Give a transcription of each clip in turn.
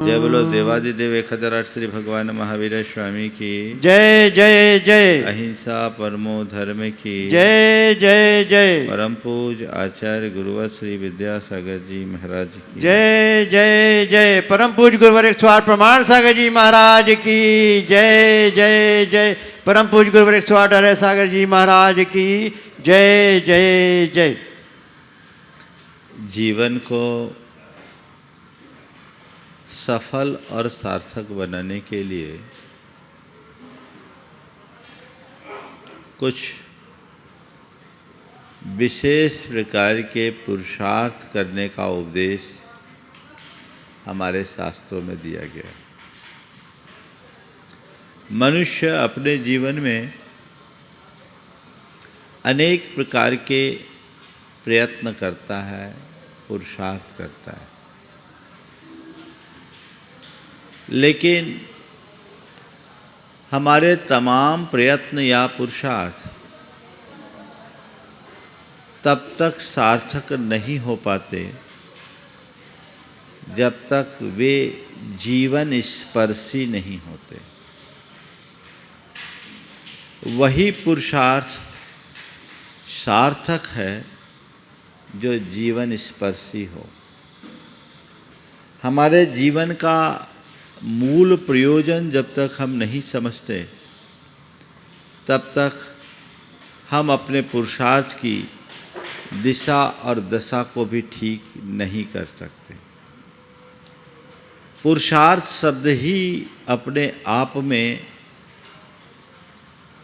जय बोलो देवादिदेव एकहतराट श्री भगवान महावीर स्वामी की जय जय जय। अहिंसा परमो धर्म की जय जय जय। परम पूज आचार्य गुरुवर श्री विद्यासागर जी महाराज की जय जय जय। परम पूज गुरुवर 108 प्रमाण सागर जी महाराज की जय जय जय। परम पूज गुरुवर 108 हरे सागर जी महाराज की जय जय जय। जीवन को सफल और सार्थक बनाने के लिए कुछ विशेष प्रकार के पुरुषार्थ करने का उपदेश हमारे शास्त्रों में दिया गया। मनुष्य अपने जीवन में अनेक प्रकार के प्रयत्न करता है, पुरुषार्थ करता है, लेकिन हमारे तमाम प्रयत्न या पुरुषार्थ तब तक सार्थक नहीं हो पाते जब तक वे जीवन स्पर्शी नहीं होते। वही पुरुषार्थ सार्थक है जो जीवन स्पर्शी हो। हमारे जीवन का मूल प्रयोजन जब तक हम नहीं समझते तब तक हम अपने पुरुषार्थ की दिशा और दशा को भी ठीक नहीं कर सकते। पुरुषार्थ शब्द ही अपने आप में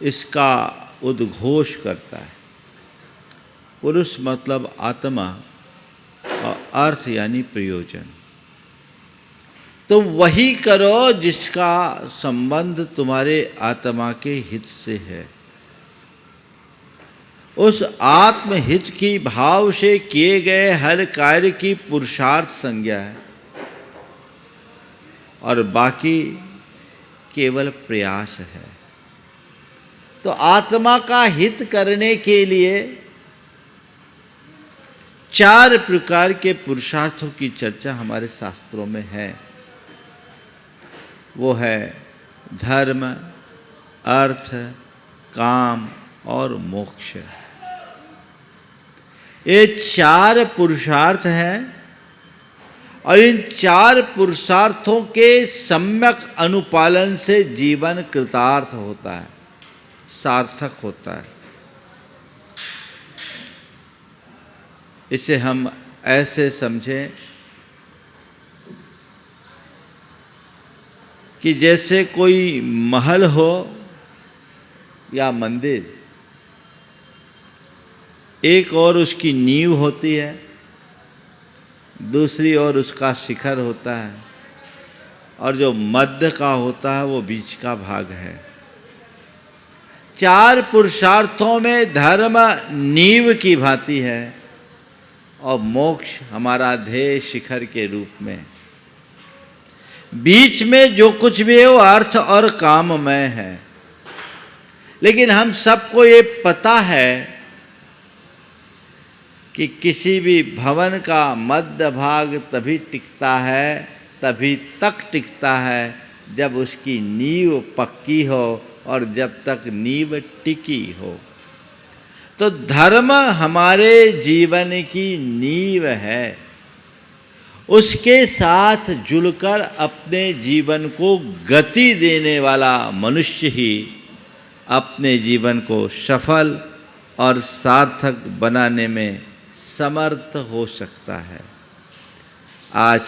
इसका उद्घोष करता है। पुरुष मतलब आत्मा और अर्थ यानी प्रयोजन। तो वही करो जिसका संबंध तुम्हारे आत्मा के हित से है। उस आत्महित की भाव से किए गए हर कार्य की पुरुषार्थ संज्ञा है और बाकी केवल प्रयास है। तो आत्मा का हित करने के लिए 4 प्रकार के पुरुषार्थों की चर्चा हमारे शास्त्रों में है। वो है धर्म, अर्थ, काम और मोक्ष। ये 4 पुरुषार्थ हैं और इन 4 पुरुषार्थों के सम्यक अनुपालन से जीवन कृतार्थ होता है, सार्थक होता है। इसे हम ऐसे समझें कि जैसे कोई महल हो या मंदिर, एक ओर उसकी नींव होती है, दूसरी ओर उसका शिखर होता है और जो मध्य का होता है वो बीच का भाग है। 4 पुरुषार्थों में धर्म नींव की भांति है और मोक्ष हमारा ध्येय शिखर के रूप में। बीच में जो कुछ भी है वो अर्थ और काममय है। लेकिन हम सबको ये पता है कि किसी भी भवन का मध्य भाग तभी टिकता है, तभी तक टिकता है जब उसकी नींव पक्की हो और जब तक नींव टिकी हो। तो धर्म हमारे जीवन की नींव है। उसके साथ जुड़कर अपने जीवन को गति देने वाला मनुष्य ही अपने जीवन को सफल और सार्थक बनाने में समर्थ हो सकता है। आज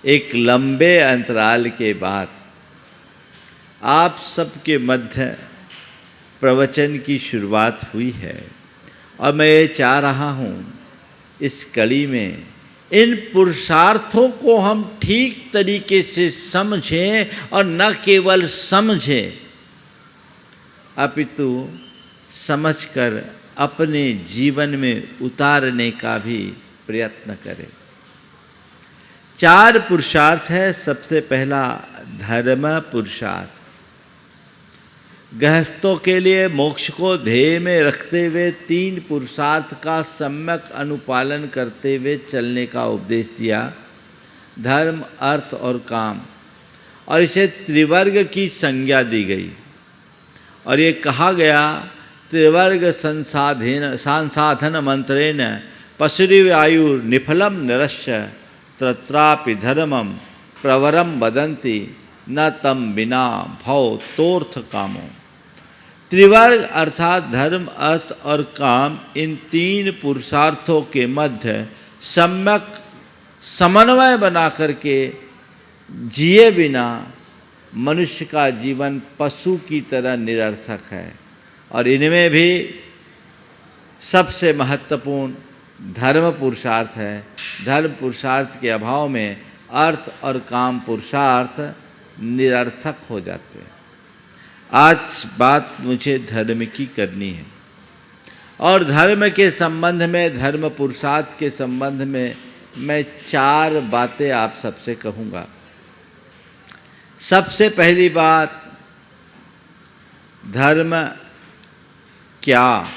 एक लंबे अंतराल के बाद आप सबके मध्य प्रवचन की शुरुआत हुई है और मैं ये चाह रहा हूँ इस कड़ी में इन पुरुषार्थों को हम ठीक तरीके से समझें और न केवल समझें अपितु समझकर अपने जीवन में उतारने का भी प्रयत्न करें। 4 पुरुषार्थ है। सबसे पहला धर्म पुरुषार्थ। गृहस्थों के लिए मोक्ष को ध्येय में रखते हुए 3 पुरुषार्थ का सम्यक अनुपालन करते हुए चलने का उपदेश दिया। धर्म, अर्थ और काम, और इसे त्रिवर्ग की संज्ञा दी गई। और ये कहा गया त्रिवर्ग संसाधन मंत्रेण पशुरिवायुर निफलम निरस्य तत्रापि धर्मम प्रवरम वदन्ति न तम बिना भव तोर्थ कामो। त्रिवर्ग अर्थात धर्म, अर्थ और काम, इन तीन पुरुषार्थों के मध्य सम्यक समन्वय बना करके जिए बिना मनुष्य का जीवन पशु की तरह निरर्थक है। और इनमें भी सबसे महत्वपूर्ण धर्म पुरुषार्थ है। धर्म पुरुषार्थ के अभाव में अर्थ और काम पुरुषार्थ निरर्थक हो जाते हैं। आज बात मुझे धर्म की करनी है, और धर्म के संबंध में, धर्म पुरुषार्थ के संबंध में मैं 4 बातें आप सबसे कहूँगा। सबसे पहली बात, धर्म क्या,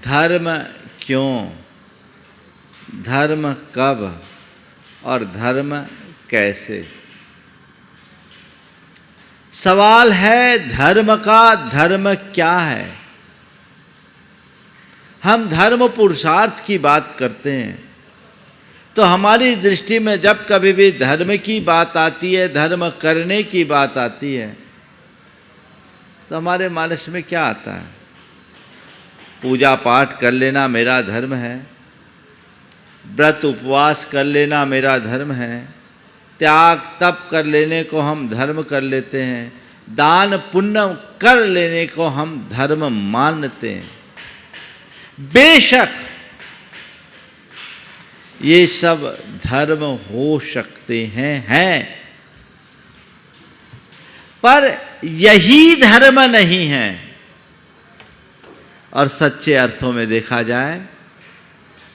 धर्म क्यों, धर्म कब और धर्म कैसे। सवाल है धर्म का, धर्म क्या है। हम धर्म पुरुषार्थ की बात करते हैं तो हमारी दृष्टि में जब कभी भी धर्म की बात आती है, धर्म करने की बात आती है, तो हमारे मानस में क्या आता है? पूजा पाठ कर लेना मेरा धर्म है, व्रत उपवास कर लेना मेरा धर्म है, त्याग तप कर लेने को हम धर्म कर लेते हैं, दान पुण्य कर लेने को हम धर्म मानते हैं। बेशक ये सब धर्म हो सकते हैं, पर यही धर्म नहीं है। और सच्चे अर्थों में देखा जाए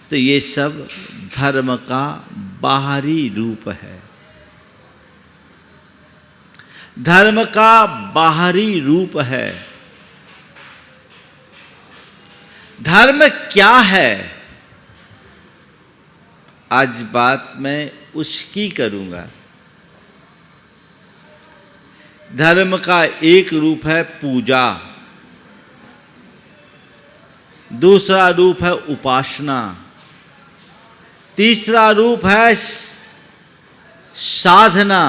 तो ये सब धर्म का बाहरी रूप है। धर्म का बाहरी रूप है। धर्म क्या है? आज बात मैं उसकी करूंगा। धर्म का एक रूप है पूजा, दूसरा रूप है उपासना, तीसरा रूप है साधना,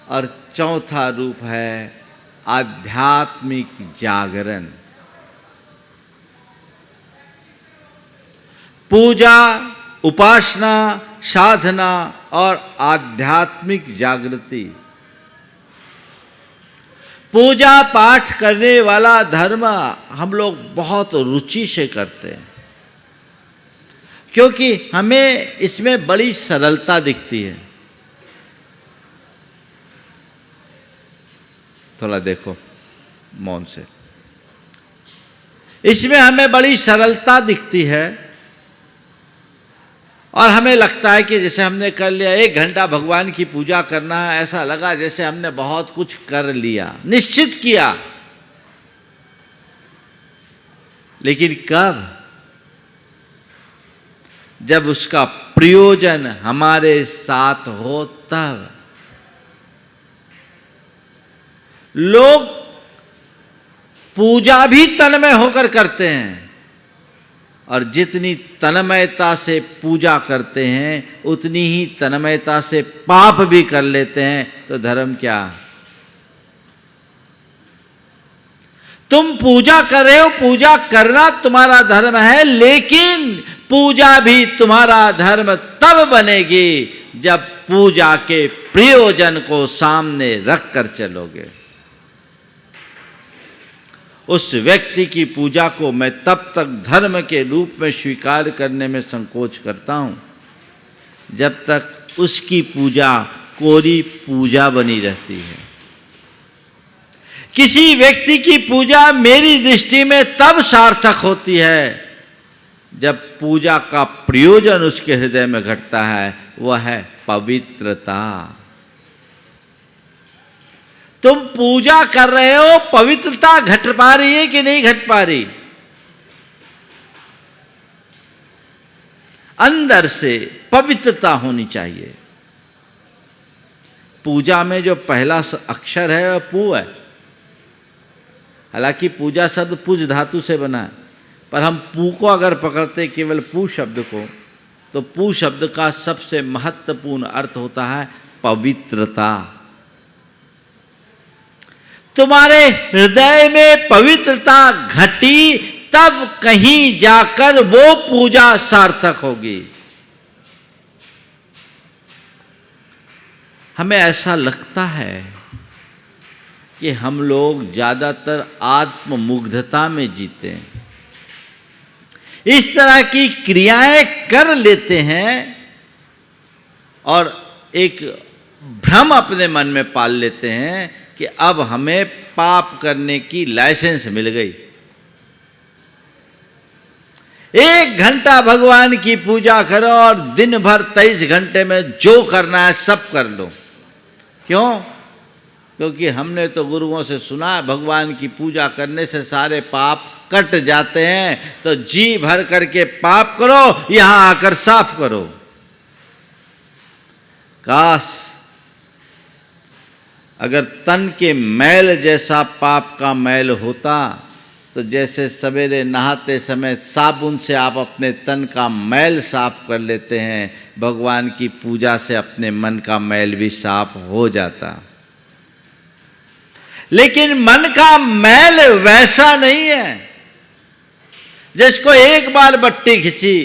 और चौथा रूप है आध्यात्मिक जागरण। पूजा, उपासना, साधना और आध्यात्मिक जागृति। पूजा पाठ करने वाला धर्म हम लोग बहुत रुचि से करते हैं, क्योंकि हमें इसमें बड़ी सरलता दिखती है। थोड़ा देखो मौन से। इसमें हमें बड़ी सरलता दिखती है और हमें लगता है कि जैसे हमने कर लिया, 1 घंटा भगवान की पूजा करना है, ऐसा लगा जैसे हमने बहुत कुछ कर लिया, निश्चित किया। लेकिन कब? जब उसका प्रयोजन हमारे साथ हो तब। लोग पूजा भी तन्मय होकर करते हैं, और जितनी तन्मयता से पूजा करते हैं उतनी ही तन्मयता से पाप भी कर लेते हैं। तो धर्म क्या? तुम पूजा कर रहे हो, पूजा करना तुम्हारा धर्म है, लेकिन पूजा भी तुम्हारा धर्म तब बनेगी जब पूजा के प्रयोजन को सामने रख कर चलोगे। उस व्यक्ति की पूजा को मैं तब तक धर्म के रूप में स्वीकार करने में संकोच करता हूं जब तक उसकी पूजा कोरी पूजा बनी रहती है। किसी व्यक्ति की पूजा मेरी दृष्टि में तब सार्थक होती है जब पूजा का प्रयोजन उसके हृदय में घटता है, वह है पवित्रता। तुम पूजा कर रहे हो, पवित्रता घट पा रही है कि नहीं घट पा रही? अंदर से पवित्रता होनी चाहिए। पूजा में जो पहला अक्षर है वह पू है। हालांकि पूजा शब्द पुज धातु से बना है, पर हम पू को अगर पकड़ते केवल पू शब्द को, तो पू शब्द का सबसे महत्वपूर्ण अर्थ होता है पवित्रता। तुम्हारे हृदय में पवित्रता घटी तब कहीं जाकर वो पूजा सार्थक होगी। हमें ऐसा लगता है कि हम लोग ज़्यादातर आत्ममुग्धता में जीते हैं, इस तरह की क्रियाएं कर लेते हैं और एक भ्रम अपने मन में पाल लेते हैं कि अब हमें पाप करने की लाइसेंस मिल गई। 1 घंटा भगवान की पूजा करो और दिन भर 23 घंटे में जो करना है सब कर लो। क्यों? क्योंकि हमने तो गुरुओं से सुना है भगवान की पूजा करने से सारे पाप कट जाते हैं, तो जी भर करके पाप करो, यहां आकर साफ करो। काश अगर तन के मैल जैसा पाप का मैल होता, तो जैसे सवेरे नहाते समय साबुन से आप अपने तन का मैल साफ कर लेते हैं, भगवान की पूजा से अपने मन का मैल भी साफ हो जाता। लेकिन मन का मैल वैसा नहीं है जिसको एक बार बट्टी खींची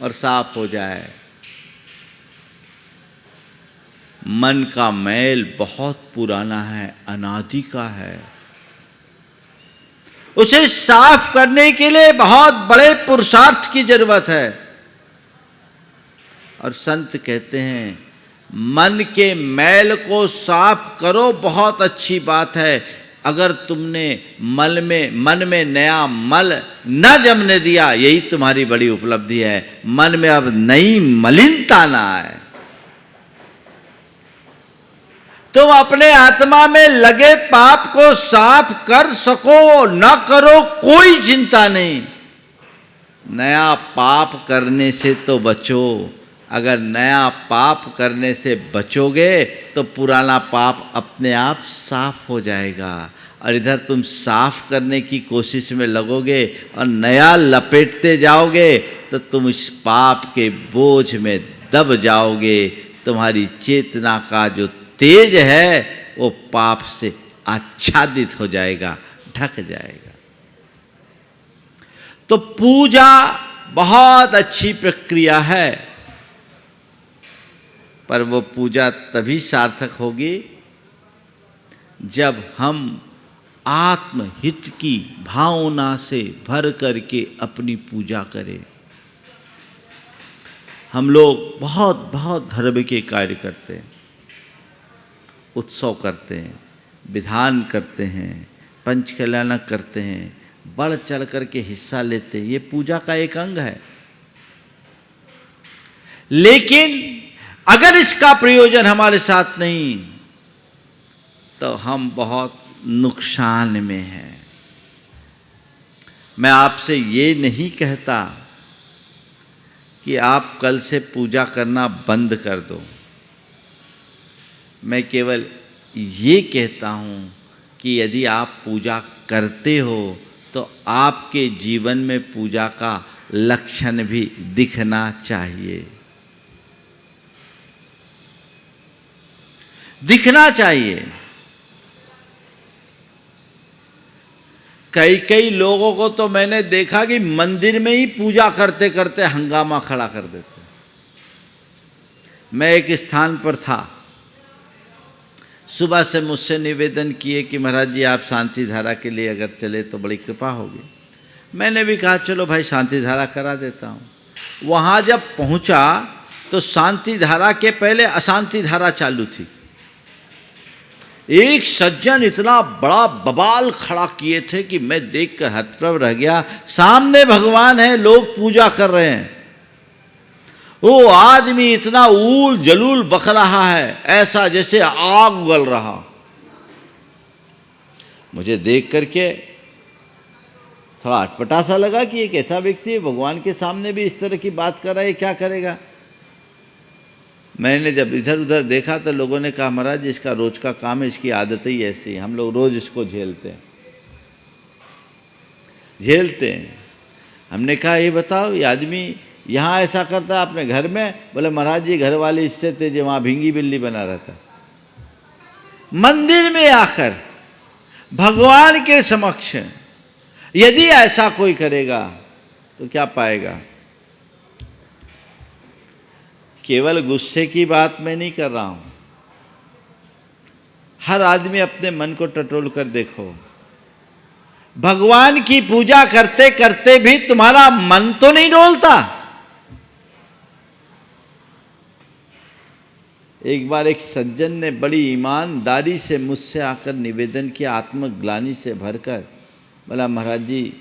और साफ हो जाए। मन का मैल बहुत पुराना है, अनादि का है। उसे साफ करने के लिए बहुत बड़े पुरुषार्थ की जरूरत है। और संत कहते हैं मन के मैल को साफ करो, बहुत अच्छी बात है। अगर तुमने मन में नया मल न जमने दिया, यही तुम्हारी बड़ी उपलब्धि है। मन में अब नई मलिनता ना आए। तुम अपने आत्मा में लगे पाप को साफ कर सको न करो, कोई चिंता नहीं। नया पाप करने से तो बचो। अगर नया पाप करने से बचोगे तो पुराना पाप अपने आप साफ हो जाएगा। और इधर तुम साफ करने की कोशिश में लगोगे और नया लपेटते जाओगे तो तुम इस पाप के बोझ में दब जाओगे। तुम्हारी चेतना का जो तेज है वो पाप से आच्छादित हो जाएगा, ढक जाएगा। तो पूजा बहुत अच्छी प्रक्रिया है, पर वो पूजा तभी सार्थक होगी जब हम आत्महित की भावना से भर करके अपनी पूजा करें। हम लोग बहुत बहुत धर्म के कार्य करते हैं, उत्सव करते हैं, विधान करते हैं, पंचकल्याणक करते हैं, बढ़ चढ़ करके हिस्सा लेते हैं। ये पूजा का एक अंग है। लेकिन अगर इसका प्रयोजन हमारे साथ नहीं, तो हम बहुत नुकसान में हैं। मैं आपसे ये नहीं कहता कि आप कल से पूजा करना बंद कर दो। मैं केवल ये कहता हूँ कि यदि आप पूजा करते हो तो आपके जीवन में पूजा का लक्षण भी दिखना चाहिए, दिखना चाहिए। कई लोगों को तो मैंने देखा कि मंदिर में ही पूजा करते करते हंगामा खड़ा कर देते। मैं एक स्थान पर था, सुबह से मुझसे निवेदन किए कि महाराज जी आप शांति धारा के लिए अगर चले तो बड़ी कृपा होगी। मैंने भी कहा चलो भाई शांति धारा करा देता हूँ। वहाँ जब पहुँचा तो शांति धारा के पहले अशांति धारा चालू थी। एक सज्जन इतना बड़ा बवाल खड़ा किए थे कि मैं देखकर हतप्रभ रह गया। सामने भगवान है, लोग पूजा कर रहे हैं, वो आदमी इतना ऊल जलूल बक रहा है, ऐसा जैसे आग उगल रहा। मुझे देख करके थोड़ा अटपटा सा लगा कि एक ऐसा व्यक्ति है भगवान के सामने भी इस तरह की बात कर रहा है, क्या करेगा। मैंने जब इधर उधर देखा तो लोगों ने कहा महाराज इसका रोज का काम है, इसकी आदत ही ऐसी है, हम लोग रोज इसको झेलते हैं। हमने कहा ये बताओ, ये आदमी यहाँ ऐसा करता है अपने घर में? बोले महाराज जी घर वाले इससे थे जो वहाँ भींगी बिल्ली बना रहता। मंदिर में आकर भगवान के समक्ष यदि ऐसा कोई करेगा तो क्या पाएगा। केवल गुस्से की बात मैं नहीं कर रहा हूं, हर आदमी अपने मन को टटोल कर देखो। भगवान की पूजा करते करते भी तुम्हारा मन तो नहीं डोलता। एक बार एक सज्जन ने बड़ी ईमानदारी से मुझसे आकर निवेदन किया, आत्मग्लानि से भरकर। बोला महाराज जी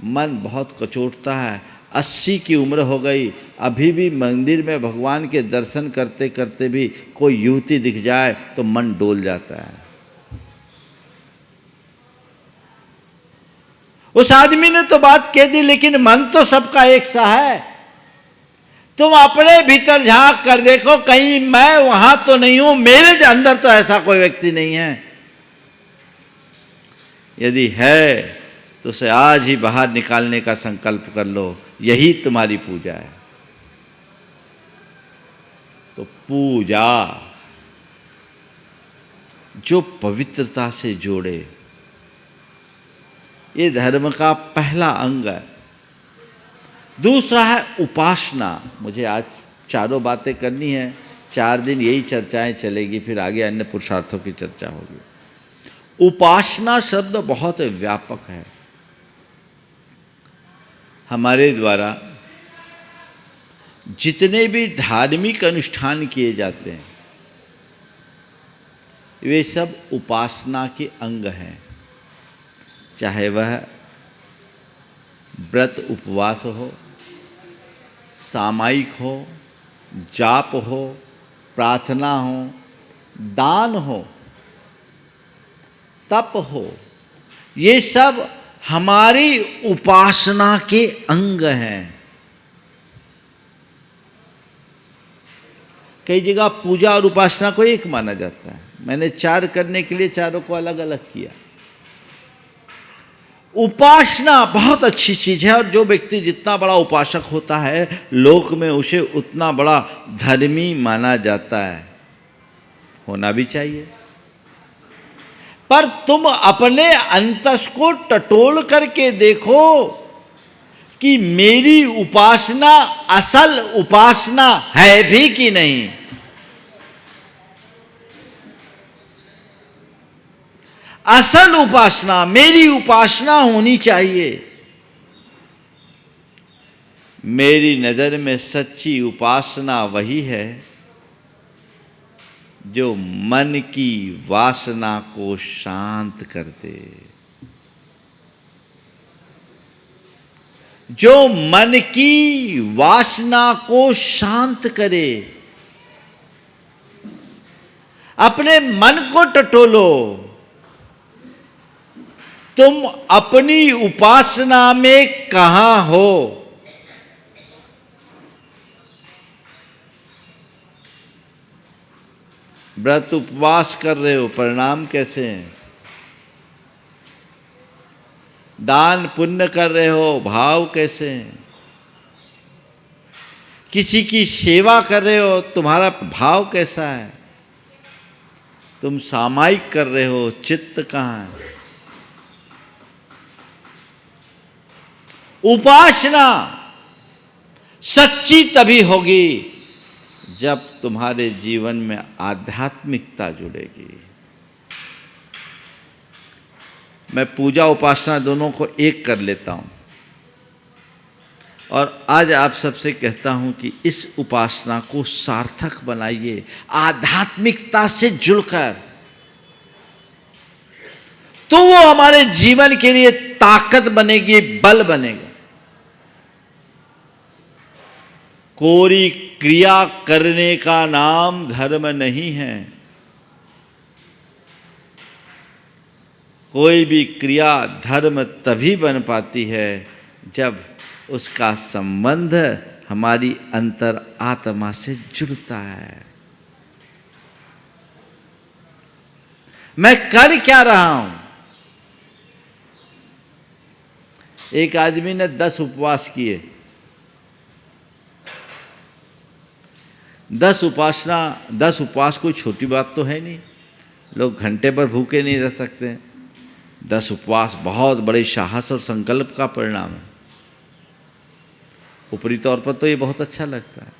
मन बहुत कचोटता है, 80 की उम्र हो गई, अभी भी मंदिर में भगवान के दर्शन करते करते भी कोई युवती दिख जाए तो मन डोल जाता है। उस आदमी ने तो बात कह दी, लेकिन मन तो सबका एक सा है। तुम अपने भीतर झांक कर देखो, कहीं मैं वहां तो नहीं हूं, मेरे अंदर तो ऐसा कोई व्यक्ति नहीं है। यदि है तो उसे आज ही बाहर निकालने का संकल्प कर लो, यही तुम्हारी पूजा है। तो पूजा जो पवित्रता से जोड़े, ये धर्म का पहला अंग है। दूसरा है उपासना। मुझे आज चारों बातें करनी है, 4 दिन यही चर्चाएं चलेगी, फिर आगे अन्य पुरुषार्थों की चर्चा होगी। उपासना शब्द बहुत व्यापक है। हमारे द्वारा जितने भी धार्मिक अनुष्ठान किए जाते हैं वे सब उपासना के अंग हैं, चाहे वह व्रत उपवास हो, सामायिक हो, जाप हो, प्रार्थना हो, दान हो, तप हो, ये सब हमारी उपासना के अंग हैं। कई जगह पूजा और उपासना को एक माना जाता है। मैंने 4 करने के लिए चारों को अलग अलग किया। उपासना बहुत अच्छी चीज है, और जो व्यक्ति जितना बड़ा उपासक होता है लोक में उसे उतना बड़ा धर्मी माना जाता है, होना भी चाहिए। पर तुम अपने अंतस को टटोल करके देखो कि मेरी उपासना असल उपासना है भी कि नहीं। असल उपासना, मेरी उपासना होनी चाहिए। मेरी नजर में सच्ची उपासना वही है जो मन की वासना को शांत कर दे, जो मन की वासना को शांत करे। अपने मन को टटोलो। तुम अपनी उपासना में कहां हो? व्रत उपवास कर रहे हो, परिणाम कैसे हैं? दान पुण्य कर रहे हो, भाव कैसे हैं? किसी की सेवा कर रहे हो, तुम्हारा भाव कैसा है? तुम सामायिक कर रहे हो, चित्त कहाँ है? उपासना सच्ची तभी होगी जब तुम्हारे जीवन में आध्यात्मिकता जुड़ेगी। मैं पूजा उपासना दोनों को एक कर लेता हूं, और आज आप सबसे कहता हूं कि इस उपासना को सार्थक बनाइए, आध्यात्मिकता से जुड़कर। तो वो हमारे जीवन के लिए ताकत बनेगी, बल बनेगा। कोरी क्रिया करने का नाम धर्म नहीं है। कोई भी क्रिया धर्म तभी बन पाती है जब उसका संबंध हमारी अंतर आत्मा से जुड़ता है। मैं कर क्या रहा हूं? एक आदमी ने 10 उपवास किए। 10 उपवास कोई छोटी बात तो है नहीं। लोग घंटे पर भूखे नहीं रह सकते। 10 उपवास बहुत बड़े साहस और संकल्प का परिणाम है। ऊपरी तौर पर तो ये बहुत अच्छा लगता है,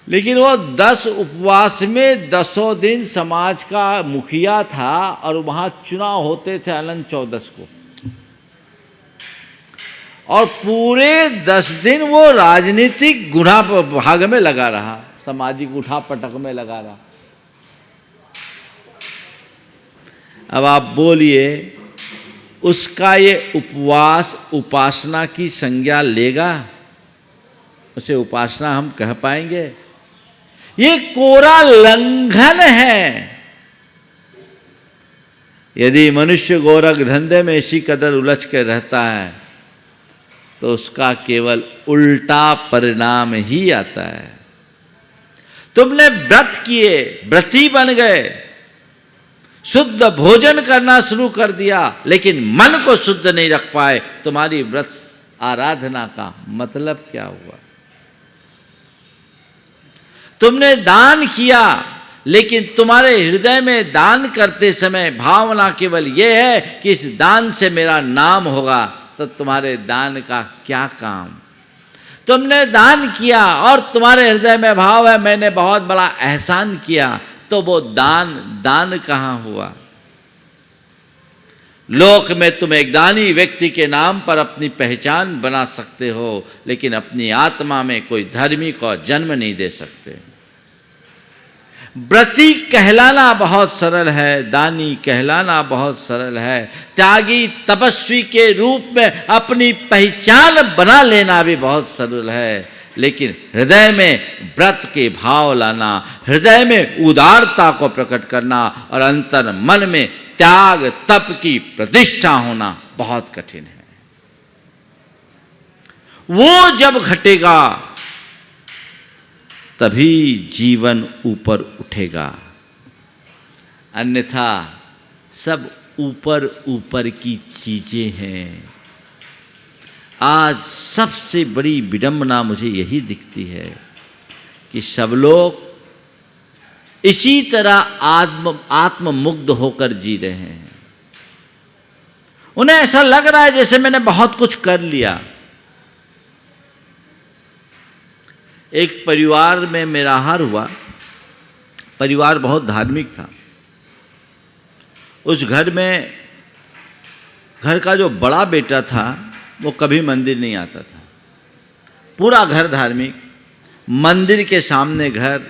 लेकिन वो 10 उपवास में 10 दिन समाज का मुखिया था और वहां चुनाव होते थे अनंत 14 को, और पूरे 10 दिन वो राजनीतिक गुना भाग में लगा रहा, सामाजिक उठा पटक में लगा रहा। अब आप बोलिए, उसका ये उपवास उपासना की संज्ञा लेगा? उसे उपासना हम कह पाएंगे? ये कोरा लंघन है। यदि मनुष्य गोरख धंधे में इसी कदर उलझ कर रहता है तो उसका केवल उल्टा परिणाम ही आता है। तुमने व्रत किए, व्रती बन गए, शुद्ध भोजन करना शुरू कर दिया, लेकिन मन को शुद्ध नहीं रख पाए, तुम्हारी व्रत आराधना का मतलब क्या हुआ? तुमने दान किया, लेकिन तुम्हारे हृदय में दान करते समय भावना केवल यह है कि इस दान से मेरा नाम होगा, तो तुम्हारे दान का क्या काम? तुमने दान किया और तुम्हारे हृदय में भाव है मैंने बहुत बड़ा एहसान किया, तो वो दान कहाँ हुआ? लोक में तुम एक दानी व्यक्ति के नाम पर अपनी पहचान बना सकते हो, लेकिन अपनी आत्मा में कोई धर्मी को जन्म नहीं दे सकते। व्रती कहलाना बहुत सरल है, दानी कहलाना बहुत सरल है, त्यागी तपस्वी के रूप में अपनी पहचान बना लेना भी बहुत सरल है, लेकिन हृदय में व्रत के भाव लाना, हृदय में उदारता को प्रकट करना और अंतर मन में त्याग तप की प्रतिष्ठा होना बहुत कठिन है। वो जब घटेगा तभी जीवन ऊपर उठेगा, अन्यथा सब ऊपर ऊपर की चीजें हैं। आज सबसे बड़ी विडंबना मुझे यही दिखती है कि सब लोग इसी तरह आत्ममुग्ध होकर जी रहे हैं। उन्हें ऐसा लग रहा है जैसे मैंने बहुत कुछ कर लिया। एक परिवार में मेरा हार हुआ। परिवार बहुत धार्मिक था। उस घर में, घर का जो बड़ा बेटा था वो कभी मंदिर नहीं आता था। पूरा घर धार्मिक, मंदिर के सामने घर,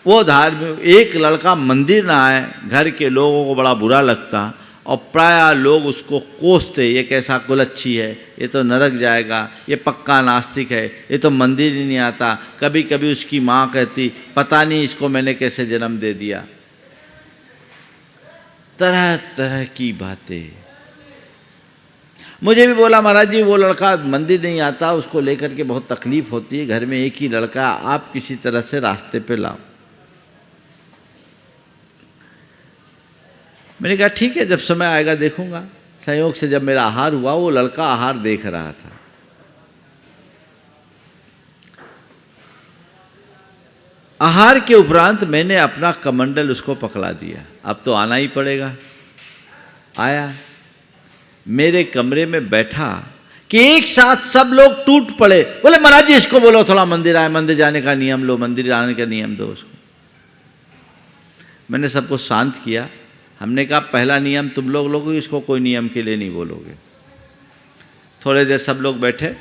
वो धार्मिक। एक लड़का मंदिर ना आए, घर के लोगों को बड़ा बुरा लगता और प्रायः लोग उसको कोसते, ये कैसा कुलच्छी है, ये तो नरक जाएगा, ये पक्का नास्तिक है, ये तो मंदिर ही नहीं आता। कभी कभी उसकी माँ कहती, पता नहीं इसको मैंने कैसे जन्म दे दिया। तरह तरह की बातें। मुझे भी बोला, महाराज जी वो लड़का मंदिर नहीं आता, उसको लेकर के बहुत तकलीफ होती है, घर में एक ही लड़का, आप किसी तरह से रास्ते पे लाओ। मैंने कहा ठीक है, जब समय आएगा देखूंगा। संयोग से जब मेरा आहार हुआ, वो लड़का आहार देख रहा था। आहार के उपरांत मैंने अपना कमंडल उसको पकड़ा दिया, अब तो आना ही पड़ेगा। आया, मेरे कमरे में बैठा कि एक साथ सब लोग टूट पड़े। बोले महाराज जी इसको बोलो थोड़ा मंदिर आए, मंदिर जाने का नियम लो, मंदिर आने का नियम दो उसको। मैंने सबको शांत किया। हमने कहा पहला नियम तुम लोग लोगे, इसको कोई नियम के लिए नहीं बोलोगे। थोड़ी देर सब लोग बैठे,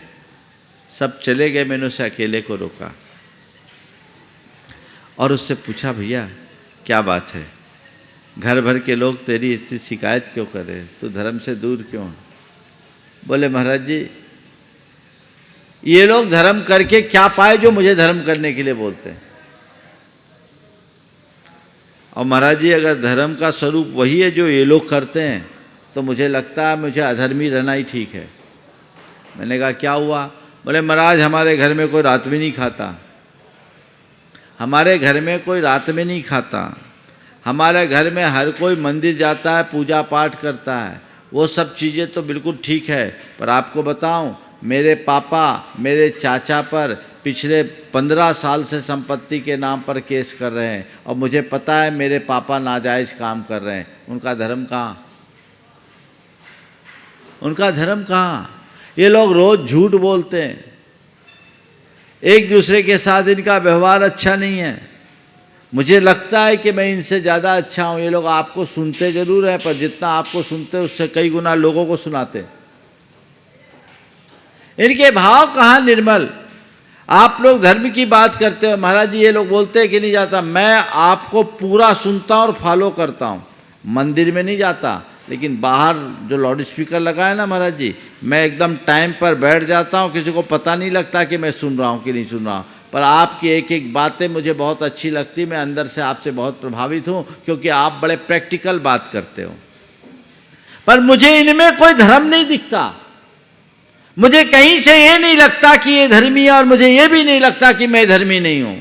सब चले गए। मैंने उसे अकेले को रोका और उससे पूछा, भैया क्या बात है, घर भर के लोग तेरी इसकी शिकायत क्यों कर रहे, तू धर्म से दूर क्यों? बोले महाराज जी ये लोग धर्म करके क्या पाए जो मुझे धर्म करने के लिए बोलते हैं। और महाराज जी अगर धर्म का स्वरूप वही है जो ये लोग करते हैं तो मुझे लगता है मुझे अधर्मी रहना ही ठीक है। मैंने कहा क्या हुआ? बोले महाराज हमारे घर में कोई रात में नहीं खाता, हमारे घर में कोई रात में नहीं खाता, हमारे घर में हर कोई मंदिर जाता है, पूजा पाठ करता है, वो सब चीज़ें तो बिल्कुल ठीक है। पर आपको बताऊं, मेरे पापा मेरे चाचा पर पिछले 15 साल से संपत्ति के नाम पर केस कर रहे हैं और मुझे पता है मेरे पापा नाजायज़ काम कर रहे हैं। उनका धर्म कहाँ? उनका धर्म कहाँ? ये लोग रोज़ झूठ बोलते हैं, एक दूसरे के साथ इनका व्यवहार अच्छा नहीं है। मुझे लगता है कि मैं इनसे ज़्यादा अच्छा हूँ। ये लोग आपको सुनते ज़रूर हैं, पर जितना आपको सुनते हैं उससे कई गुना लोगों को सुनाते। इनके भाव कहाँ निर्मल? आप लोग धर्म की बात करते हो, महाराज जी ये लोग बोलते हैं कि नहीं जाता। मैं आपको पूरा सुनता हूँ और फॉलो करता हूँ। मंदिर में नहीं जाता, लेकिन बाहर जो लाउड स्पीकर लगा है ना महाराज जी, मैं एकदम टाइम पर बैठ जाता हूँ, किसी को पता नहीं लगता कि मैं सुन रहा हूँ कि नहीं सुन रहा हूँ। पर आपकी एक एक बातें मुझे बहुत अच्छी लगती, मैं अंदर से आपसे बहुत प्रभावित हूँ, क्योंकि आप बड़े प्रैक्टिकल बात करते हो। पर मुझे इनमें कोई धर्म नहीं दिखता। मुझे कहीं से ये नहीं लगता कि ये धर्मी है और मुझे ये भी नहीं लगता कि मैं धर्मी नहीं हूँ।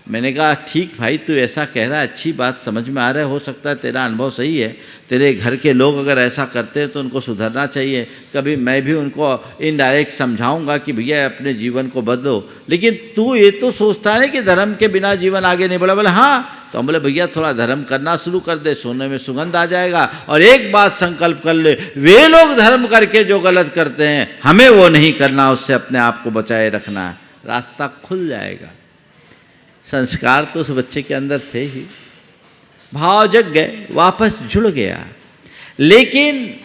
मैंने कहा ठीक भाई, तू ऐसा कह रहा है, अच्छी बात समझ में आ रहा है, हो सकता है तेरा अनुभव सही है, तेरे घर के लोग अगर ऐसा करते हैं तो उनको सुधरना चाहिए। कभी मैं भी उनको इनडायरेक्ट समझाऊंगा कि भैया अपने जीवन को बदलो। लेकिन तू ये तो सोचता है कि धर्म के बिना जीवन आगे नहीं बढ़ा। बोले हाँ, तो हम बोले भैया थोड़ा धर्म करना शुरू कर दे, सोने में सुगंध आ जाएगा। और एक बात संकल्प कर ले, वे लोग धर्म करके जो गलत करते हैं हमें वो नहीं करना, उससे अपने आप को बचाए रखना है, रास्ता खुल जाएगा। संस्कार तो उस बच्चे के अंदर थे ही, भाव जग गए, वापस जुड़ गया। लेकिन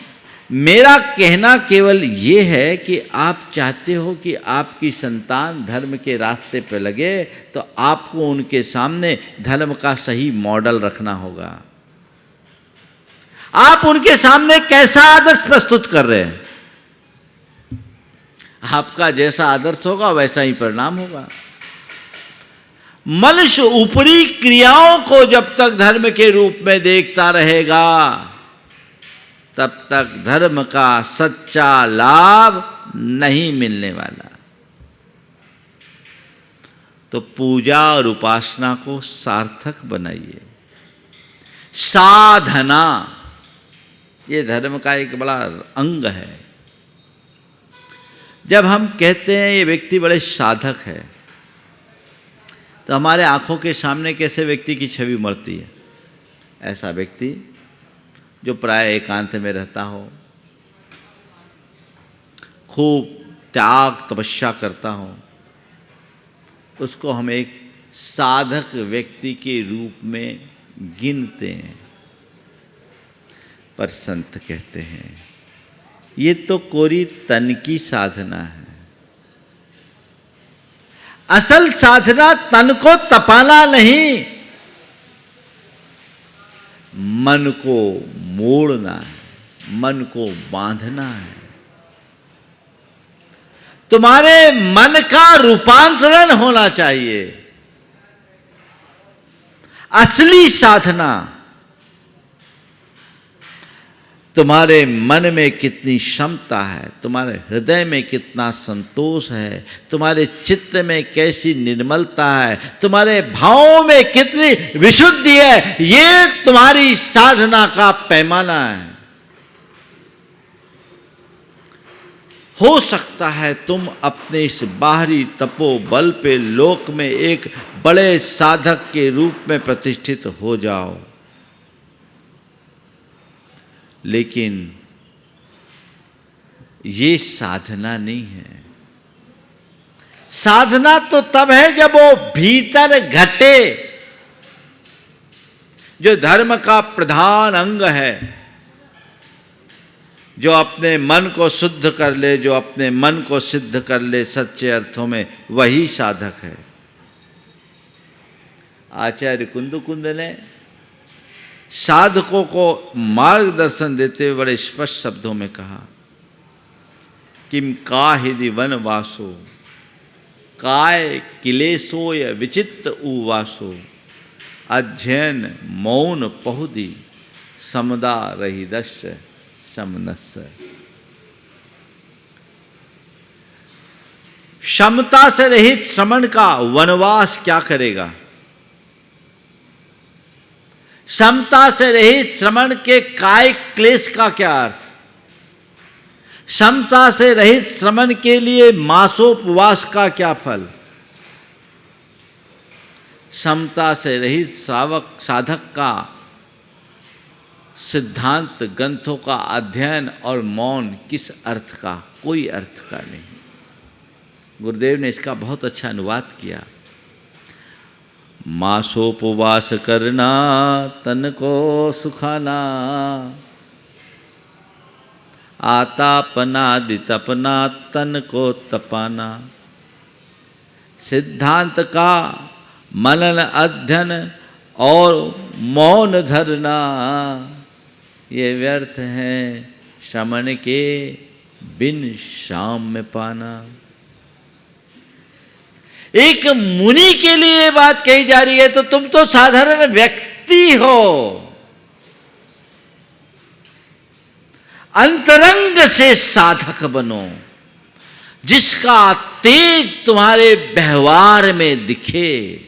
मेरा कहना केवल ये है कि आप चाहते हो कि आपकी संतान धर्म के रास्ते पे लगे, तो आपको उनके सामने धर्म का सही मॉडल रखना होगा। आप उनके सामने कैसा आदर्श प्रस्तुत कर रहे हैं? आपका जैसा आदर्श होगा वैसा ही परिणाम होगा। मनुष्य ऊपरी क्रियाओं को जब तक धर्म के रूप में देखता रहेगा, तब तक धर्म का सच्चा लाभ नहीं मिलने वाला। तो पूजा और उपासना को सार्थक बनाइए। साधना ये धर्म का एक बड़ा अंग है। जब हम कहते हैं ये व्यक्ति बड़े साधक है, तो हमारे आंखों के सामने कैसे व्यक्ति की छवि उमड़ती है? ऐसा व्यक्ति जो प्राय एकांत में रहता हो, खूब त्याग तपस्या करता हो, उसको हम एक साधक व्यक्ति के रूप में गिनते हैं। पर संत कहते हैं ये तो कोरी तन की साधना है। असल साधना तन को तपाना नहीं, मन को मोड़ना है, मन को बांधना है। तुम्हारे मन का रूपांतरण होना चाहिए। असली साधना तुम्हारे मन में कितनी क्षमता है, तुम्हारे हृदय में कितना संतोष है, तुम्हारे चित्त में कैसी निर्मलता है, तुम्हारे भावों में कितनी विशुद्धि है, ये तुम्हारी साधना का पैमाना है। हो सकता है तुम अपने इस बाहरी तपोबल पे लोक में एक बड़े साधक के रूप में प्रतिष्ठित हो जाओ, लेकिन ये साधना नहीं है। साधना तो तब है जब वो भीतर घटे। जो धर्म का प्रधान अंग है, जो अपने मन को शुद्ध कर ले, जो अपने मन को सिद्ध कर ले सच्चे अर्थों में, वही साधक है। आचार्य कुंद ने साधकों को मार्गदर्शन देते हुए बड़े स्पष्ट शब्दों में कहा, किम काहिदि वनवासो काय किलेशो य विचित्त उवासो अध्ययन मौन पहुदी समदा रहिदस्य समनस्य। क्षमता से रहित श्रमण का वनवास क्या करेगा? क्षमता से रहित श्रमण के काय क्लेश का क्या अर्थ? क्षमता से रहित श्रमण के लिए मासोपवास का क्या फल? क्षमता से रहित श्रावक साधक का सिद्धांत ग्रंथों का अध्ययन और मौन किस अर्थ का? कोई अर्थ का नहीं। गुरुदेव ने इसका बहुत अच्छा अनुवाद किया। मासोपवास करना तन को सुखाना, आतापनादि तपना तन को तपाना। सिद्धांत का मनन अध्ययन और मौन धरना ये व्यर्थ है श्रमण के बिन शाम में पाना। एक मुनि के लिए बात कही जा रही है, तो तुम तो साधारण व्यक्ति हो। अंतरंग से साधक बनो, जिसका तेज तुम्हारे व्यवहार में दिखे,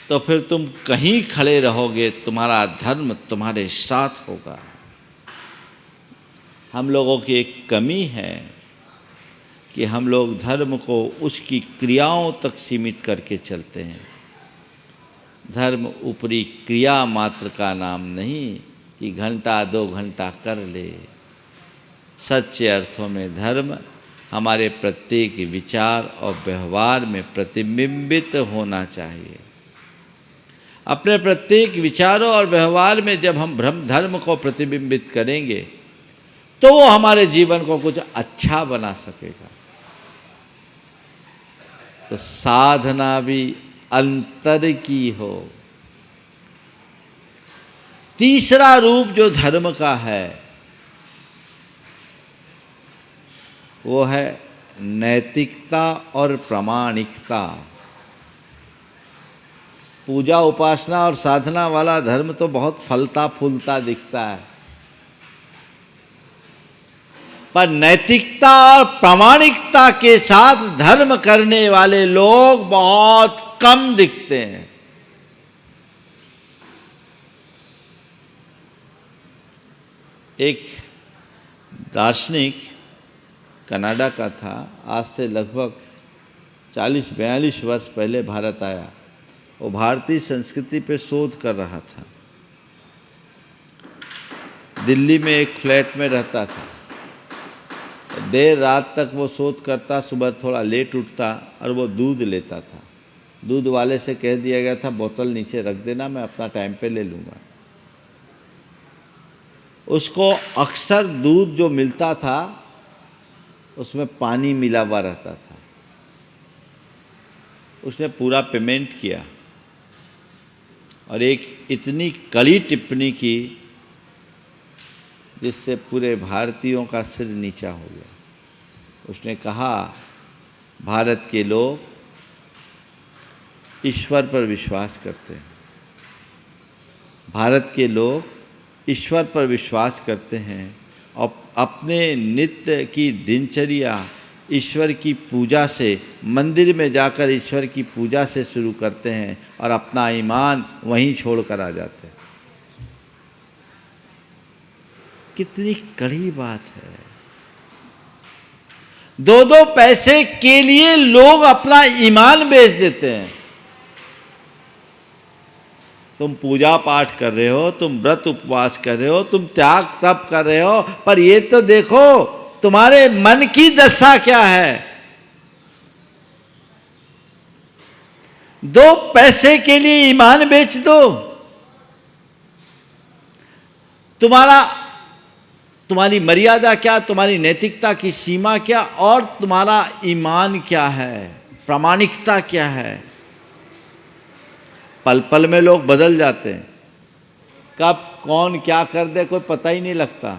तो फिर तुम कहीं खड़े रहोगे, तुम्हारा धर्म तुम्हारे साथ होगा। हम लोगों की एक कमी है कि हम लोग धर्म को उसकी क्रियाओं तक सीमित करके चलते हैं। धर्म ऊपरी क्रिया मात्र का नाम नहीं कि घंटा 2 घंटा कर ले। सच्चे अर्थों में धर्म हमारे प्रत्येक विचार और व्यवहार में प्रतिबिंबित होना चाहिए। अपने प्रत्येक विचारों और व्यवहार में जब हम धर्म को प्रतिबिंबित करेंगे, तो वो हमारे जीवन को कुछ अच्छा बना सकेगा। तो साधना भी अंतर की हो। तीसरा रूप जो धर्म का है वो है नैतिकता और प्रामाणिकता। पूजा उपासना और साधना वाला धर्म तो बहुत फलता फूलता दिखता है, पर नैतिकता और प्रामाणिकता के साथ धर्म करने वाले लोग बहुत कम दिखते हैं। एक दार्शनिक कनाडा का था, आज से लगभग 40-42 वर्ष पहले भारत आया। वो भारतीय संस्कृति पे शोध कर रहा था। दिल्ली में एक फ्लैट में रहता था। देर रात तक वो शोध करता, सुबह थोड़ा लेट उठता और वो दूध लेता था। दूध वाले से कह दिया गया था बोतल नीचे रख देना, मैं अपना टाइम पे ले लूँगा। उसको अक्सर दूध जो मिलता था उसमें पानी मिला हुआ रहता था। उसने पूरा पेमेंट किया और एक इतनी कड़ी टिप्पणी की जिससे पूरे भारतीयों का सिर नीचा हो गया। उसने कहा, भारत के लोग ईश्वर पर विश्वास करते हैं। भारत के लोग ईश्वर पर विश्वास करते हैं और अपने नित्य की दिनचर्या ईश्वर की पूजा से, मंदिर में जाकर ईश्वर की पूजा से शुरू करते हैं और अपना ईमान वहीं छोड़कर आ जाते हैं। कितनी कड़ी बात है। 2-2 पैसे के लिए लोग अपना ईमान बेच देते हैं। तुम पूजा पाठ कर रहे हो, तुम व्रत उपवास कर रहे हो, तुम त्याग तप कर रहे हो, पर ये तो देखो तुम्हारे मन की दशा क्या है। 2 पैसे के लिए ईमान बेच दो। तुम्हारी मर्यादा क्या, तुम्हारी नैतिकता की सीमा क्या और तुम्हारा ईमान क्या है, प्रामाणिकता क्या है। पल पल में लोग बदल जाते हैं। कब कौन क्या कर दे कोई पता ही नहीं लगता।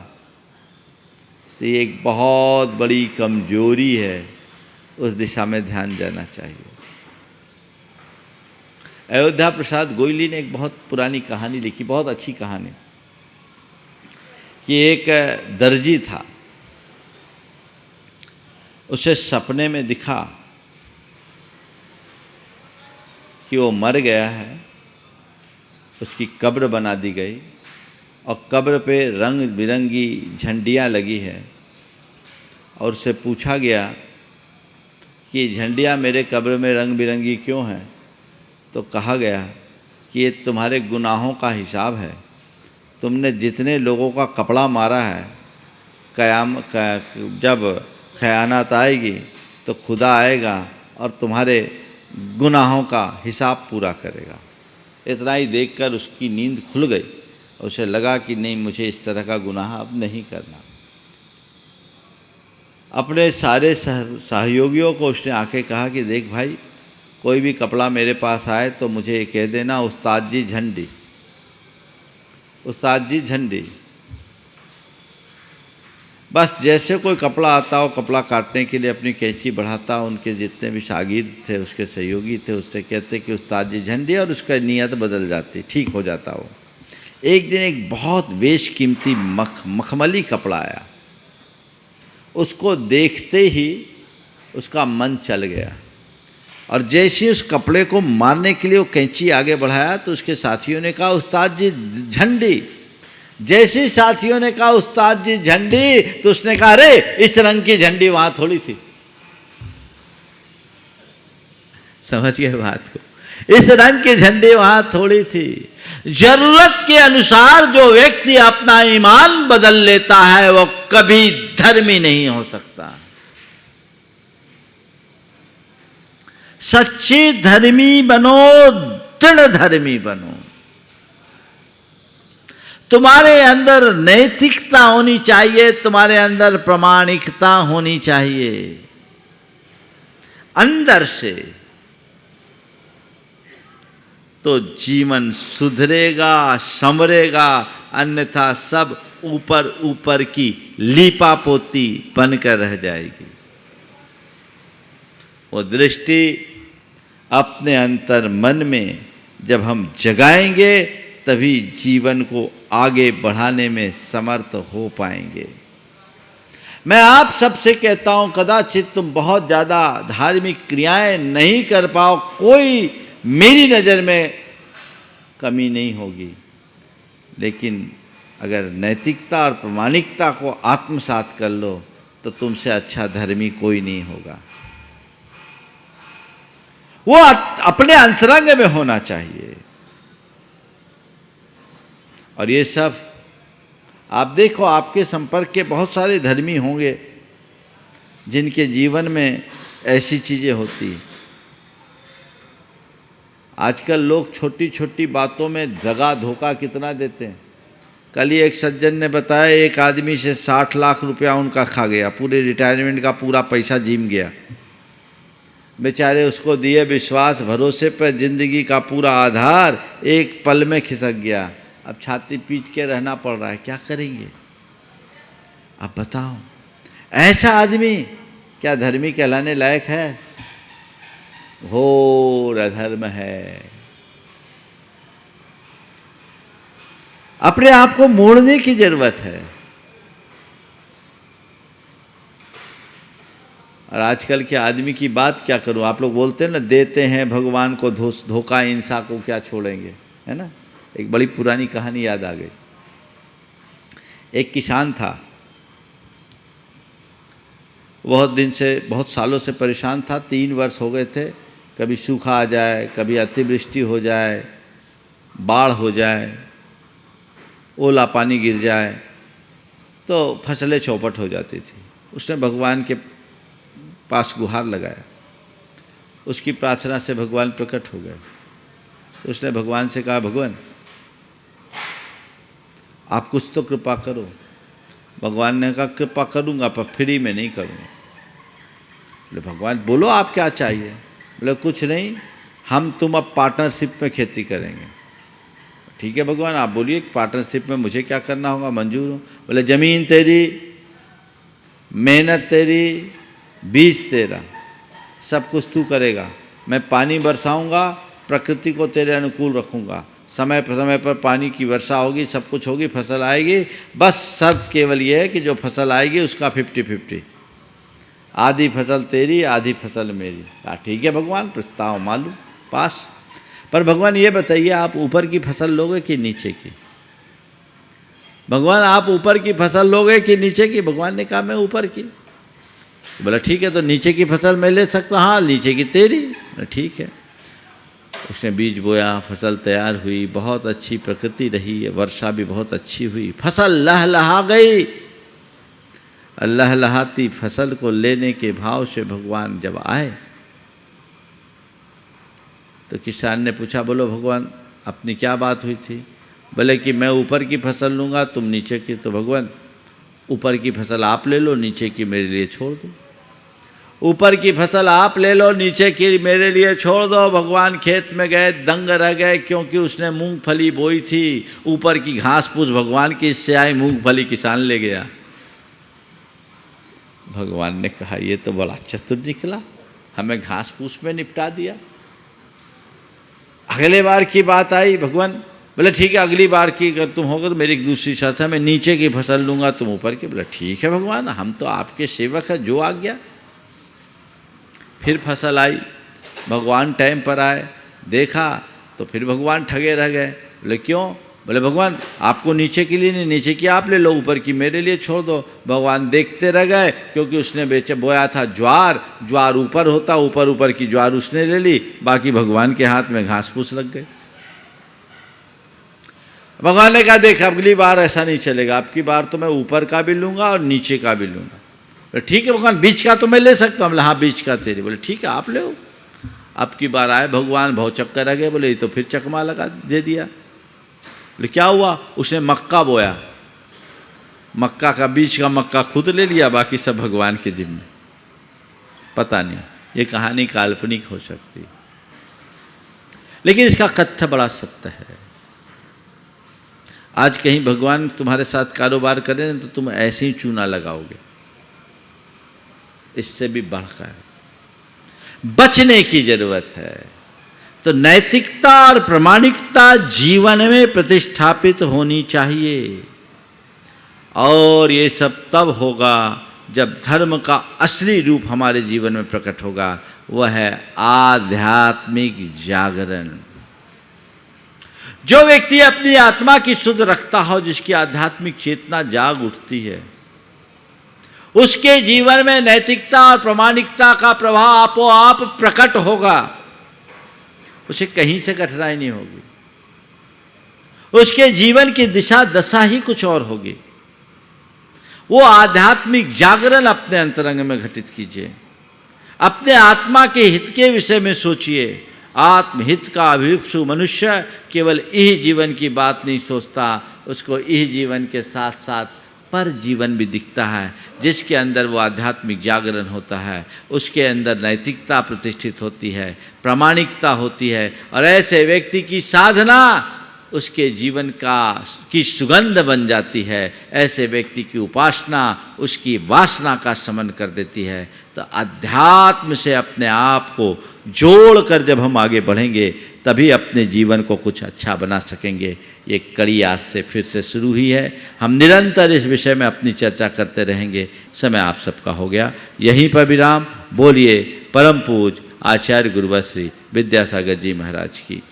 तो ये एक बहुत बड़ी कमजोरी है, उस दिशा में ध्यान देना चाहिए। अयोध्या प्रसाद गोयली ने एक बहुत पुरानी कहानी लिखी, बहुत अच्छी कहानी, कि एक दर्जी था, उसे सपने में दिखा कि वो मर गया है, उसकी कब्र बना दी गई और कब्र पे रंग बिरंगी झंडियाँ लगी है, और उससे पूछा गया कि झंडियाँ मेरे कब्र में रंग बिरंगी क्यों हैं? तो कहा गया कि ये तुम्हारे गुनाहों का हिसाब है, तुमने जितने लोगों का कपड़ा मारा है, जब ख़यानत आएगी तो खुदा आएगा और तुम्हारे गुनाहों का हिसाब पूरा करेगा। इतना ही देखकर उसकी नींद खुल गई, उसे लगा कि नहीं, मुझे इस तरह का गुनाह अब नहीं करना। अपने सारे सहयोगियों को उसने आके कहा कि देख भाई, कोई भी कपड़ा मेरे पास आए तो मुझे ये कह देना उस्ताद जी झंडी, उस्ताद जी झंडी। बस जैसे कोई कपड़ा आता हो, कपड़ा काटने के लिए अपनी कैंची बढ़ाता, उनके जितने भी शागिर्द थे, उसके सहयोगी थे, उससे कहते कि उस्ताद जी झंडी, और उसका नीयत बदल जाती, ठीक हो जाता वो। एक दिन एक बहुत बेशकीमती मखमली कपड़ा आया, उसको देखते ही उसका मन चल गया, और जैसे उस कपड़े को मारने के लिए वो कैंची आगे बढ़ाया तो उसके साथियों ने कहा उस्ताद जी झंडी। जैसे साथियों ने कहा उस्ताद जी झंडी, तो उसने कहा अरे इस रंग की झंडी वहां थोड़ी थी। समझ गए बात को? इस रंग की झंडी वहां थोड़ी थी। जरूरत के अनुसार जो व्यक्ति अपना ईमान बदल लेता है वो कभी धर्मी नहीं हो सकता। सच्चे धर्मी बनो, दृढ़ धर्मी बनो। तुम्हारे अंदर नैतिकता होनी चाहिए, तुम्हारे अंदर प्रामाणिकता होनी चाहिए अंदर से, तो जीवन सुधरेगा, संवरेगा। अन्यथा सब ऊपर ऊपर की लीपापोती बनकर रह जाएगी। वो दृष्टि अपने अंतर मन में जब हम जगाएंगे तभी जीवन को आगे बढ़ाने में समर्थ हो पाएंगे। मैं आप सबसे कहता हूं, कदाचित तुम बहुत ज़्यादा धार्मिक क्रियाएं नहीं कर पाओ, कोई मेरी नज़र में कमी नहीं होगी, लेकिन अगर नैतिकता और प्रामाणिकता को आत्मसात कर लो तो तुमसे अच्छा धर्मी कोई नहीं होगा। वो अपने अंतरंग में होना चाहिए। और ये सब आप देखो, आपके संपर्क के बहुत सारे धर्मी होंगे जिनके जीवन में ऐसी चीज़ें होती। आजकल लोग छोटी छोटी बातों में दगा धोखा कितना देते हैं। कल ही एक सज्जन ने बताया, एक आदमी से 60 लाख रुपया उनका खा गया, पूरे रिटायरमेंट का पूरा पैसा जिम गया। बेचारे उसको दिए विश्वास भरोसे पर जिंदगी का पूरा आधार एक पल में खिसक गया। अब छाती पीट के रहना पड़ रहा है, क्या करेंगे? अब बताओ, ऐसा आदमी क्या धर्मी कहलाने लायक है? घोर अधर्म है। अपने आप को मोड़ने की जरूरत है। और आजकल के आदमी की बात क्या करूं, आप लोग बोलते हैं ना, देते हैं भगवान को धोखा, इंसान को क्या छोड़ेंगे, है ना। एक बड़ी पुरानी कहानी याद आ गई। एक किसान था, बहुत दिन से, बहुत सालों से परेशान था। 3 वर्ष हो गए थे, कभी सूखा आ जाए, कभी अतिवृष्टि हो जाए, बाढ़ हो जाए, ओला पानी गिर जाए तो फसलें चौपट हो जाती थी। उसने भगवान के पास गुहार लगाया, उसकी प्रार्थना से भगवान प्रकट हो गए। उसने भगवान से कहा, भगवान आप कुछ तो कृपा करो। भगवान ने कहा, कृपा करूँगा पर फ्री में नहीं करूँगा। बोले भगवान बोलो आप क्या चाहिए? बोले कुछ नहीं, हम तुम अब पार्टनरशिप में खेती करेंगे। ठीक है भगवान, आप बोलिए पार्टनरशिप में मुझे क्या करना होगा, मंजूर हूँ। बोले ज़मीन तेरी, मेहनत तेरी, बीज तेरा, सब कुछ तू करेगा। मैं पानी बरसाऊँगा, प्रकृति को तेरे अनुकूल रखूँगा, समय पर पानी की वर्षा होगी, सब कुछ होगी, फसल आएगी, बस शर्त केवल ये है कि जो फसल आएगी उसका 50-50, आधी फसल तेरी आधी फसल मेरी। कहा ठीक है भगवान, प्रस्ताव मालूम पास। पर भगवान ये बताइए आप ऊपर की फसल लोगे कि नीचे की? भगवान आप ऊपर की फसल लोगे कि नीचे की? भगवान ने कहा मैं ऊपर की। बोला ठीक है, तो नीचे की फसल मैं ले सकता हूँ? हाँ, नीचे की तेरी। ठीक है। उसने बीज बोया, फसल तैयार हुई, बहुत अच्छी प्रकृति रही, वर्षा भी बहुत अच्छी हुई, फसल लहलहा गई। लहलहाती फसल को लेने के भाव से भगवान जब आए तो किसान ने पूछा, बोलो भगवान अपनी क्या बात हुई थी? बोले कि मैं ऊपर की फसल लूँगा, तुम नीचे की। तो भगवान ऊपर की फसल आप ले लो, नीचे की मेरे लिए छोड़ दो। ऊपर की फसल आप ले लो, नीचे की मेरे लिए छोड़ दो। भगवान खेत में गए, दंग रह गए, क्योंकि उसने मूंगफली बोई थी। ऊपर की घास फूस भगवान की, इससे आई मूंगफली किसान ले गया। भगवान ने कहा ये तो बड़ा चतुर निकला, हमें घास फूस में निपटा दिया। अगले बार की बात आई, भगवान बोले ठीक है, अगली बार की अगर तुम होगा तो मेरी एक दूसरी शर्त है, मैं नीचे की फसल लूँगा, तुम ऊपर की। बोला ठीक है भगवान, हम तो आपके सेवक हैं, जो आ गया। फिर फसल आई, भगवान टाइम पर आए, देखा तो फिर भगवान ठगे रह गए। बोले क्यों? बोले भगवान आपको नीचे की लिए नहीं, नीचे की आप ले लो, ऊपर की मेरे लिए छोड़ दो। भगवान देखते रह गए, क्योंकि उसने बोया था ज्वार, ज्वार ऊपर होता, ऊपर की ज्वार उसने ले ली, बाकी भगवान के हाथ में घास फूस लग गए। भगवान ने कहा देख अगली बार ऐसा नहीं चलेगा, आपकी बार तो मैं ऊपर का भी लूँगा और नीचे का भी लूँगा। बोले ठीक है भगवान, बीच का तो मैं ले सकता हूँ। बोले हाँ बीच का तेरी। बोले ठीक है आप ले। अब की बार आए भगवान, भाव चक्कर आ गए। बोले ये तो फिर चकमा लगा दे दिया। बोले क्या हुआ? उसने मक्का बोया, मक्का का बीच का मक्का खुद ले लिया, बाकी सब भगवान के जिम्मे। पता नहीं, ये कहानी काल्पनिक हो सकती, लेकिन इसका कथ्य बड़ा सत्य है। आज कहीं भगवान तुम्हारे साथ कारोबार करें तो तुम ऐसे ही चूना लगाओगे, इससे भी बढ़कर बचने की जरूरत है। तो नैतिकता और प्रामाणिकता जीवन में प्रतिष्ठापित होनी चाहिए, और ये सब तब होगा जब धर्म का असली रूप हमारे जीवन में प्रकट होगा, वह है आध्यात्मिक जागरण। जो व्यक्ति अपनी आत्मा की शुद्ध रखता हो, जिसकी आध्यात्मिक चेतना जाग उठती है, उसके जीवन में नैतिकता और प्रामाणिकता का प्रभाव आपो आप प्रकट होगा। उसे कहीं से कठिनाई नहीं होगी, उसके जीवन की दिशा दशा ही कुछ और होगी। वो आध्यात्मिक जागरण अपने अंतरंग में घटित कीजिए, अपने आत्मा के हित के विषय में सोचिए। आत्महित का अभिप्सु मनुष्य केवल इह जीवन की बात नहीं सोचता, उसको इह जीवन के साथ साथ पर जीवन भी दिखता है। जिसके अंदर वो आध्यात्मिक जागरण होता है, उसके अंदर नैतिकता प्रतिष्ठित होती है, प्रामाणिकता होती है, और ऐसे व्यक्ति की साधना उसके जीवन की सुगंध बन जाती है। ऐसे व्यक्ति की उपासना उसकी वासना का शमन कर देती है। तो अध्यात्म से अपने आप को जोड़कर जब हम आगे बढ़ेंगे, तभी अपने जीवन को कुछ अच्छा बना सकेंगे। ये कड़ी आज से फिर से शुरू हुई है, हम निरंतर इस विषय में अपनी चर्चा करते रहेंगे। समय आप सबका हो गया, यहीं पर विराम। बोलिए परम पूज आचार्य गुरुवर श्री विद्यासागर जी महाराज की